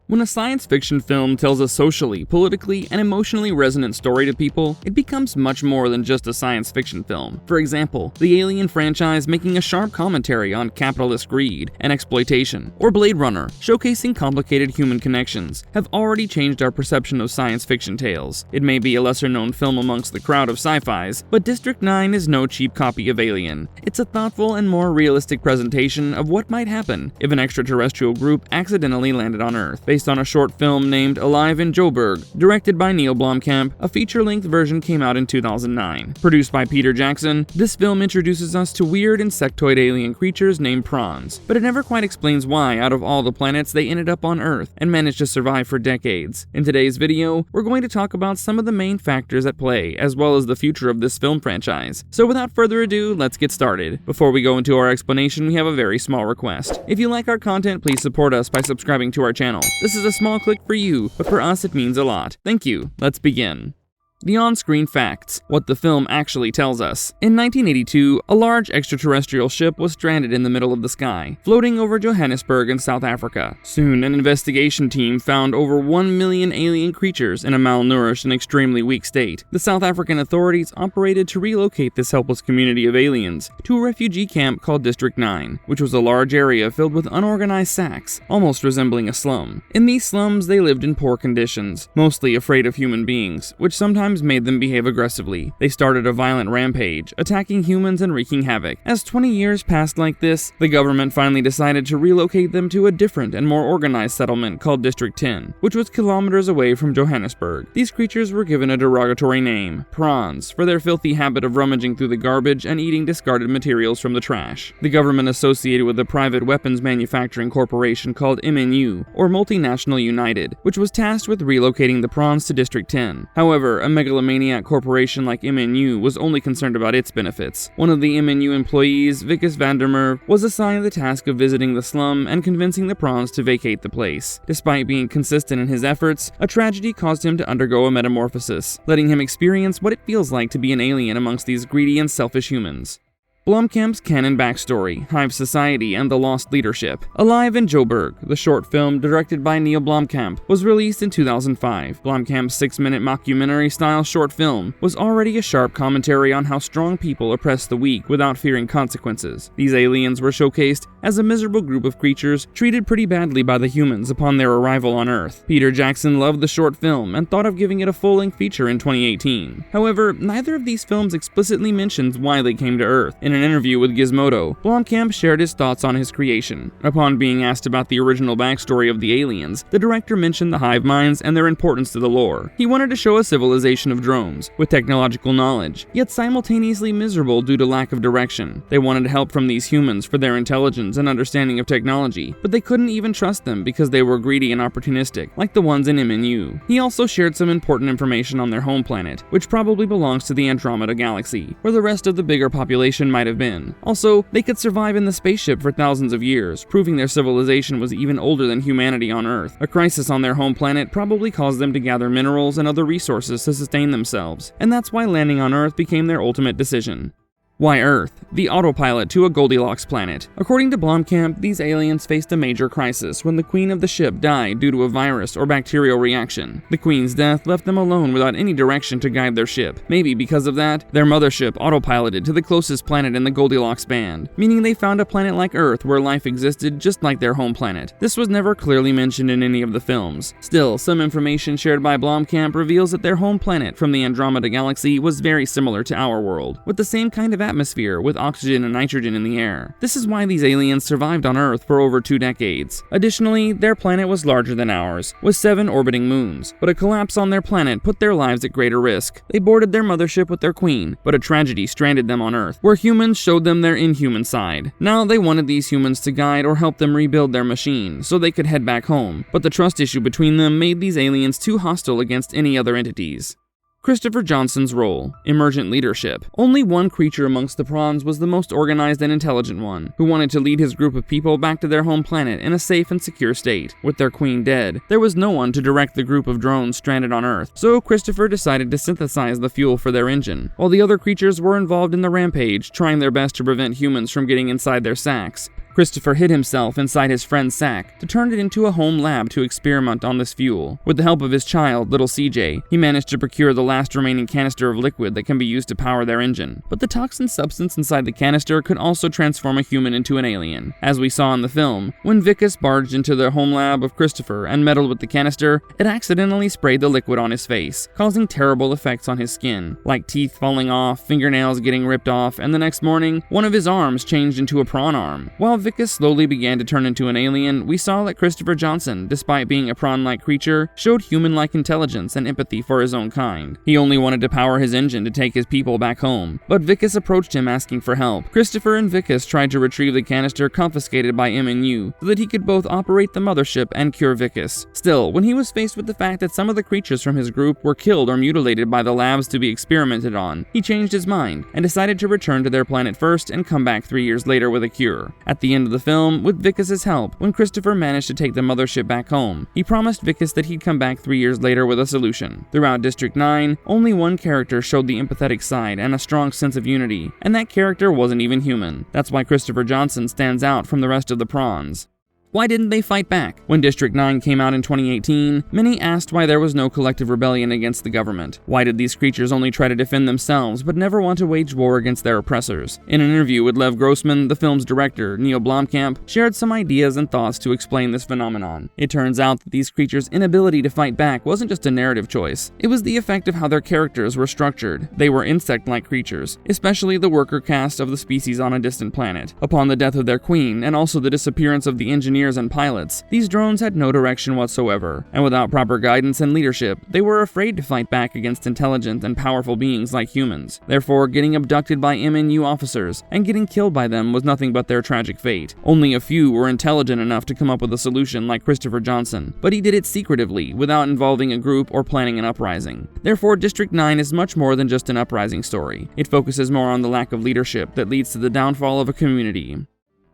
When a science fiction film tells a socially, politically, and emotionally resonant story to people, it becomes much more than just a science fiction film. For example, the Alien franchise making a sharp commentary on capitalist greed and exploitation, or Blade Runner showcasing complicated human connections, have already changed our perception of science fiction tales. It may be a lesser-known film amongst the crowd of sci-fis, but District 9 is no cheap copy of Alien. It's a thoughtful and more realistic presentation of what might happen if an extraterrestrial group accidentally landed on Earth. Based on a short film named Alive in Joburg, directed by Neil Blomkamp, a feature-length version came out in 2009. Produced by Peter Jackson, this film introduces us to weird insectoid alien creatures named Prawns, but it never quite explains why, out of all the planets, they ended up on Earth and managed to survive for decades. In today's video, we're going to talk about some of the main factors at play, as well as the future of this film franchise. So without further ado, let's get started. Before we go into our explanation, we have a very small request. If you like our content, please support us by subscribing to our channel. This is a small click for you, but for us it means a lot. Thank you. Let's begin. The on-screen facts, what the film actually tells us. In 1982, a large extraterrestrial ship was stranded in the middle of the sky, floating over Johannesburg in South Africa. Soon, an investigation team found over 1 million alien creatures in a malnourished and extremely weak state. The South African authorities operated to relocate this helpless community of aliens to a refugee camp called District 9, which was a large area filled with unorganized sacks, almost resembling a slum. In these slums, they lived in poor conditions, mostly afraid of human beings, which sometimes made them behave aggressively. They started a violent rampage, attacking humans and wreaking havoc. As 20 years passed like this, the government finally decided to relocate them to a different and more organized settlement called District 10, which was kilometers away from Johannesburg. These creatures were given a derogatory name, Prawns, for their filthy habit of rummaging through the garbage and eating discarded materials from the trash. The government associated with a private weapons manufacturing corporation called MNU, or Multinational United, which was tasked with relocating the Prawns to District 10. However, a megalomaniac corporation like MNU was only concerned about its benefits. One of the MNU employees, Vickers van der Merwe, was assigned the task of visiting the slum and convincing the Prawns to vacate the place. Despite being consistent in his efforts, a tragedy caused him to undergo a metamorphosis, letting him experience what it feels like to be an alien amongst these greedy and selfish humans. Blomkamp's Canon backstory, Hive Society, and the Lost Leadership. Alive in Joburg, the short film directed by Neil Blomkamp, was released in 2005. Blomkamp's 6-minute mockumentary-style short film was already a sharp commentary on how strong people oppress the weak without fearing consequences. These aliens were showcased as a miserable group of creatures treated pretty badly by the humans upon their arrival on Earth. Peter Jackson loved the short film and thought of giving it a full-length feature in 2018. However, neither of these films explicitly mentions why they came to Earth. In an interview with Gizmodo, Blomkamp shared his thoughts on his creation. Upon being asked about the original backstory of the aliens, the director mentioned the hive minds and their importance to the lore. He wanted to show a civilization of drones, with technological knowledge, yet simultaneously miserable due to lack of direction. They wanted help from these humans for their intelligence and understanding of technology, but they couldn't even trust them because they were greedy and opportunistic, like the ones in MNU. He also shared some important information on their home planet, which probably belongs to the Andromeda Galaxy, where the rest of the bigger population might have been. Also, they could survive in the spaceship for thousands of years, proving their civilization was even older than humanity on Earth. A crisis on their home planet probably caused them to gather minerals and other resources to sustain themselves, and that's why landing on Earth became their ultimate decision. Why Earth? The autopilot to a Goldilocks planet. According to Blomkamp, these aliens faced a major crisis when the queen of the ship died due to a virus or bacterial reaction. The queen's death left them alone without any direction to guide their ship. Maybe because of that, their mothership autopiloted to the closest planet in the Goldilocks band, meaning they found a planet like Earth where life existed just like their home planet. This was never clearly mentioned in any of the films. Still, some information shared by Blomkamp reveals that their home planet from the Andromeda Galaxy was very similar to our world, with the same kind of atmosphere with oxygen and nitrogen in the air. This is why these aliens survived on Earth for over 2 decades. Additionally, their planet was larger than ours, with 7 orbiting moons, but a collapse on their planet put their lives at greater risk. They boarded their mothership with their queen, but a tragedy stranded them on Earth, where humans showed them their inhuman side. Now they wanted these humans to guide or help them rebuild their machine, so they could head back home, but the trust issue between them made these aliens too hostile against any other entities. Christopher Johnson's role, emergent leadership. Only one creature amongst the Prawns was the most organized and intelligent one, who wanted to lead his group of people back to their home planet in a safe and secure state. With their queen dead, there was no one to direct the group of drones stranded on Earth, so Christopher decided to synthesize the fuel for their engine. While the other creatures were involved in the rampage, trying their best to prevent humans from getting inside their sacks, Christopher hid himself inside his friend's sack to turn it into a home lab to experiment on this fuel. With the help of his child, little CJ, he managed to procure the last remaining canister of liquid that can be used to power their engine. But the toxin substance inside the canister could also transform a human into an alien. As we saw in the film, when Vicus barged into the home lab of Christopher and meddled with the canister, it accidentally sprayed the liquid on his face, causing terrible effects on his skin, like teeth falling off, fingernails getting ripped off, and the next morning, one of his arms changed into a prawn arm. While Vicus slowly began to turn into an alien, we saw that Christopher Johnson, despite being a prawn-like creature, showed human-like intelligence and empathy for his own kind. He only wanted to power his engine to take his people back home, but Vicus approached him asking for help. Christopher and Vicus tried to retrieve the canister confiscated by MNU so that he could both operate the Mothership and cure Vicus. Still, when he was faced with the fact that some of the creatures from his group were killed or mutilated by the labs to be experimented on, he changed his mind and decided to return to their planet first and come back 3 years later with a cure. At the end of the film, with Vicus's help, when Christopher managed to take the Mothership back home, he promised Vicus that he'd come back 3 years later with a solution. Throughout District 9, only one character showed the empathetic side and a strong sense of unity, and that character wasn't even human. That's why Christopher Johnson stands out from the rest of the Prawns. Why didn't they fight back? When District 9 came out in 2018, many asked why there was no collective rebellion against the government. Why did these creatures only try to defend themselves but never want to wage war against their oppressors? In an interview with Lev Grossman, the film's director, Neil Blomkamp, shared some ideas and thoughts to explain this phenomenon. It turns out that these creatures' inability to fight back wasn't just a narrative choice. It was the effect of how their characters were structured. They were insect-like creatures, especially the worker caste of the species on a distant planet. Upon the death of their queen, and also the disappearance of the engineers and pilots, these drones had no direction whatsoever, and without proper guidance and leadership, they were afraid to fight back against intelligent and powerful beings like humans. Therefore, getting abducted by MNU officers and getting killed by them was nothing but their tragic fate. Only a few were intelligent enough to come up with a solution like Christopher Johnson, but he did it secretively, without involving a group or planning an uprising. Therefore, District 9 is much more than just an uprising story. It focuses more on the lack of leadership that leads to the downfall of a community.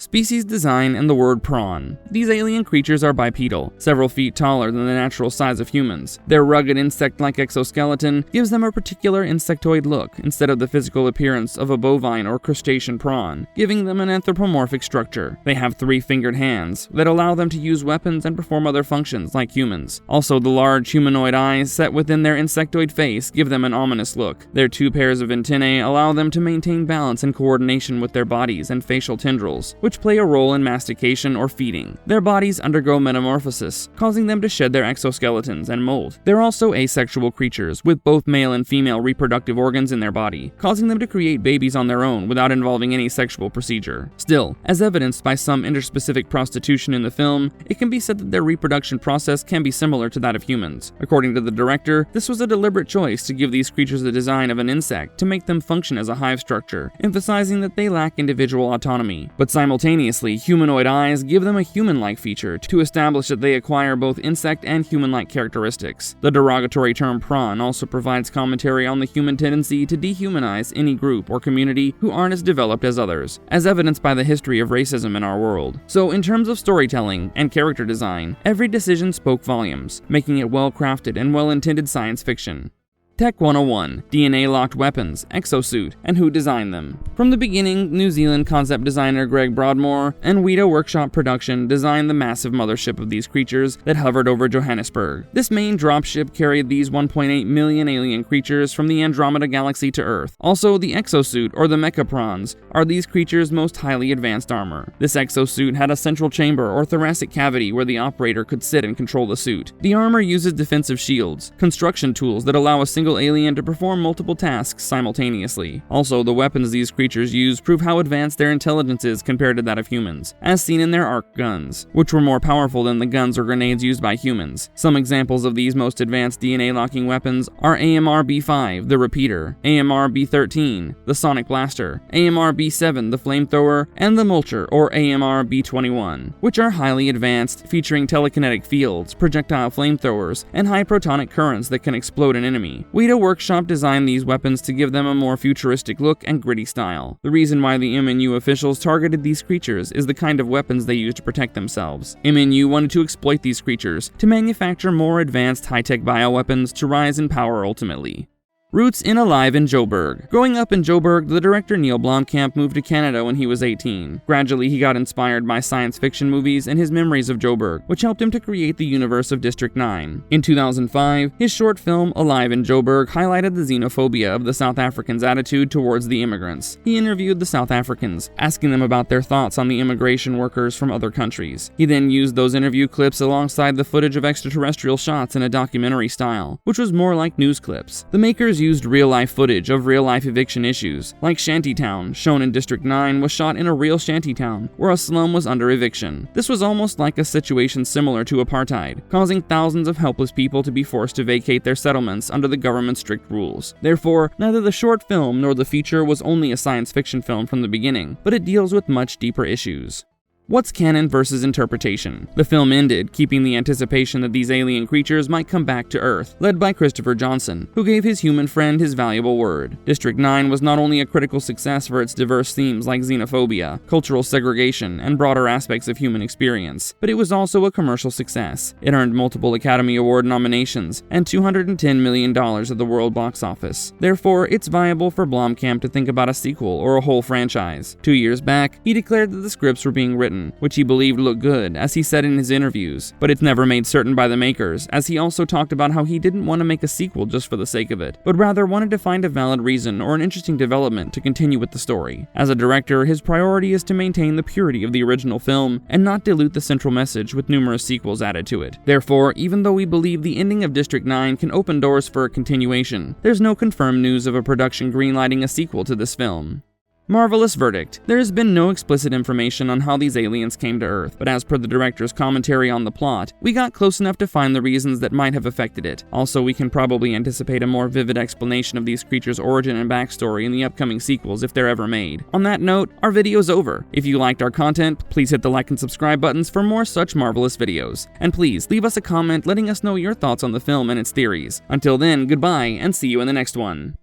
Species design and the word prawn. These alien creatures are bipedal, several feet taller than the natural size of humans. Their rugged insect-like exoskeleton gives them a particular insectoid look instead of the physical appearance of a bovine or crustacean prawn, giving them an anthropomorphic structure. They have 3-fingered hands that allow them to use weapons and perform other functions like humans. Also, the large humanoid eyes set within their insectoid face give them an ominous look. Their 2 pairs of antennae allow them to maintain balance and coordination with their bodies and facial tendrils, which play a role in mastication or feeding. Their bodies undergo metamorphosis, causing them to shed their exoskeletons and mold. They're also asexual creatures, with both male and female reproductive organs in their body, causing them to create babies on their own without involving any sexual procedure. Still, as evidenced by some interspecific prostitution in the film, it can be said that their reproduction process can be similar to that of humans. According to the director, this was a deliberate choice to give these creatures the design of an insect to make them function as a hive structure, emphasizing that they lack individual autonomy. But simultaneously, humanoid eyes give them a human-like feature to establish that they acquire both insect and human-like characteristics. The derogatory term prawn also provides commentary on the human tendency to dehumanize any group or community who aren't as developed as others, as evidenced by the history of racism in our world. So in terms of storytelling and character design, every decision spoke volumes, making it well-crafted and well-intended science fiction. Tech 101, DNA-locked weapons, exosuit, and who designed them. From the beginning, New Zealand concept designer Greg Broadmoor and Weta Workshop Production designed the massive mothership of these creatures that hovered over Johannesburg. This main dropship carried these 1.8 million alien creatures from the Andromeda Galaxy to Earth. Also, the exosuit, or the mecha prawns, are these creatures' most highly advanced armor. This exosuit had a central chamber or thoracic cavity where the operator could sit and control the suit. The armor uses defensive shields, construction tools that allow a single alien to perform multiple tasks simultaneously. Also, the weapons these creatures use prove how advanced their intelligence is compared to that of humans, as seen in their arc guns, which were more powerful than the guns or grenades used by humans. Some examples of these most advanced DNA-locking weapons are AMR-B5, the Repeater, AMR-B13, the Sonic Blaster, AMR-B7, the Flamethrower, and the Mulcher, or AMR-B21, which are highly advanced, featuring telekinetic fields, projectile flamethrowers, and high protonic currents that can explode an enemy. Weta Workshop designed these weapons to give them a more futuristic look and gritty style. The reason why the MNU officials targeted these creatures is the kind of weapons they use to protect themselves. MNU wanted to exploit these creatures to manufacture more advanced high-tech bioweapons to rise in power ultimately. Roots in Alive in Joburg. Growing up in Joburg, the director Neil Blomkamp moved to Canada when he was 18. Gradually, he got inspired by science fiction movies and his memories of Joburg, which helped him to create the universe of District 9. In 2005, his short film Alive in Joburg highlighted the xenophobia of the South Africans' attitude towards the immigrants. He interviewed the South Africans, asking them about their thoughts on the immigration workers from other countries. He then used those interview clips alongside the footage of extraterrestrial shots in a documentary style, which was more like news clips. The makers used real-life footage of real-life eviction issues, like Shantytown, shown in District 9, was shot in a real shantytown, where a slum was under eviction. This was almost like a situation similar to apartheid, causing thousands of helpless people to be forced to vacate their settlements under the government's strict rules. Therefore, neither the short film nor the feature was only a science fiction film from the beginning, but it deals with much deeper issues. What's canon versus interpretation? The film ended, keeping the anticipation that these alien creatures might come back to Earth, led by Christopher Johnson, who gave his human friend his valuable word. District 9 was not only a critical success for its diverse themes like xenophobia, cultural segregation, and broader aspects of human experience, but it was also a commercial success. It earned multiple Academy Award nominations and $210 million at the world box office. Therefore, it's viable for Blomkamp to think about a sequel or a whole franchise. 2 years back, he declared that the scripts were being written, which he believed looked good, as he said in his interviews, but it's never made certain by the makers, as he also talked about how he didn't want to make a sequel just for the sake of it, but rather wanted to find a valid reason or an interesting development to continue with the story. As a director, his priority is to maintain the purity of the original film and not dilute the central message with numerous sequels added to it. Therefore, even though we believe the ending of District 9 can open doors for a continuation, there's no confirmed news of a production greenlighting a sequel to this film. Marvelous verdict. There has been no explicit information on how these aliens came to Earth, but as per the director's commentary on the plot, we got close enough to find the reasons that might have affected it. Also, we can probably anticipate a more vivid explanation of these creatures' origin and backstory in the upcoming sequels if they're ever made. On that note, our video's over. If you liked our content, please hit the like and subscribe buttons for more such marvelous videos. And please, leave us a comment letting us know your thoughts on the film and its theories. Until then, goodbye, and see you in the next one.